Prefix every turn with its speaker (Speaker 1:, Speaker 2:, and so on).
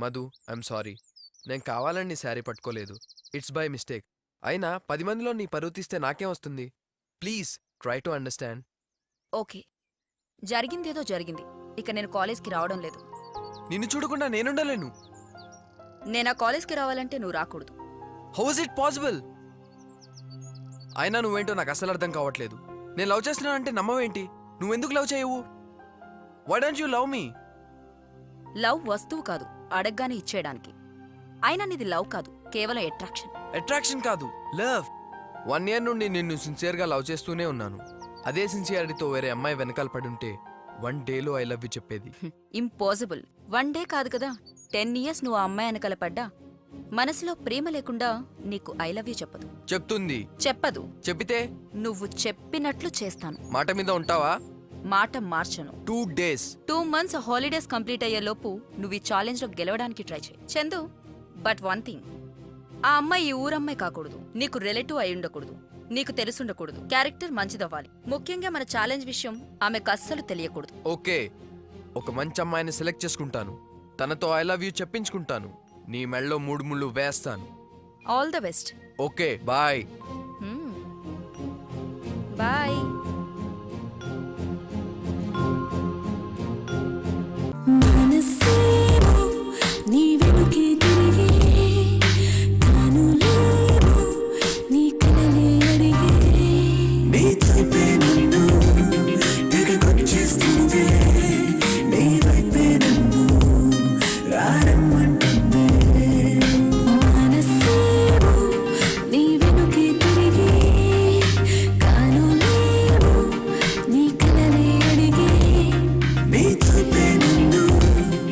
Speaker 1: Madhu, I'm sorry. నేను కావాలని నీ శారీ పట్టుకోలేదు. It's by mistake. అయినా 10 మందిలో నీ పరువు తీస్తే నాకేం వస్తుంది? Please try to understand.
Speaker 2: Okay, జరిగిందేదో జరిగింది. ఇక నేను కాలేజ్కి రావడం లేదు.
Speaker 1: నిన్ను చూడకుండా నేనుండలేను.
Speaker 2: నేను ఆ కాలేజ్కి రావాలంటే నువ్వు రాకూడదు.
Speaker 1: How is it possible? అయినా నువ్వేంటో నాకు అసలు అర్థం కావట్లేదు. నేను లవ్ చేస్తున్నానంటే నమ్మవేంటి? నువ్వెందుకు లవ్ చేయవు? Why don't you love me?
Speaker 2: Love వస్తువు కాదు, అడగ్గానే ఇచ్చేయడానికి. అయినా నీది లవ్ కాదు, కేవలం అట్రాక్షన్.
Speaker 1: అట్రాక్షన్ కాదు, లవ్. 1 year నుండి నిన్ను సిన్సియర్గా లవ్ చేస్తూనే ఉన్నాను. అదే సిన్సియారిటీతో వేరే అమ్మాయి వెనకాల పడుంటే 1 dayలో ఐ లవ్ యూ చెప్పేది.
Speaker 2: ఇంపాసిబుల్. 1 day కాదు కదా, 10 years నువ్వు ఆ అమ్మాయి వెనకాల పడ్డా మనసులో ప్రేమ లేకుండా నీకు ఐ లవ్ యూ చెప్పదు.
Speaker 1: చెప్తుంది.
Speaker 2: చెప్పదు.
Speaker 1: చెప్పితే
Speaker 2: నువ్వు చెప్పినట్లు చేస్తాను.
Speaker 1: మాట మీద ఉంటావా?
Speaker 2: మాట మార్చను.
Speaker 1: 2 days.
Speaker 2: 2 months హాలిడేస్ కంప్లీట్ అయ్యేలోపు నువ్వు ఈ ఛాలెంజ్లో గెలవడానికి ట్రై చేయి చందు. బట్ 1 thing, ఆ అమ్మాయి ఈ ఊరమ్మాయి కాకూడదు, నీకు రిలేటివ్ అయి ఉండకూడదు, నీకు తెలుసుండకూడదు, క్యారెక్టర్ మంచిదవ్వాలి. ముఖ్యంగా మన ఛాలెంజ్ విషయం ఆమెకు అస్సలు తెలియకూడదు.
Speaker 1: ఓకే, ఒక మంచి అమ్మాయిని సెలెక్ట్ చేసుకుంటాను. తనతో ఐ లవ్ యూ చెప్పించుకుంటాను. నీ మెళ్ళలో 3 ముళ్ళు వేస్తాను.
Speaker 2: All the best.
Speaker 1: Okay, bye.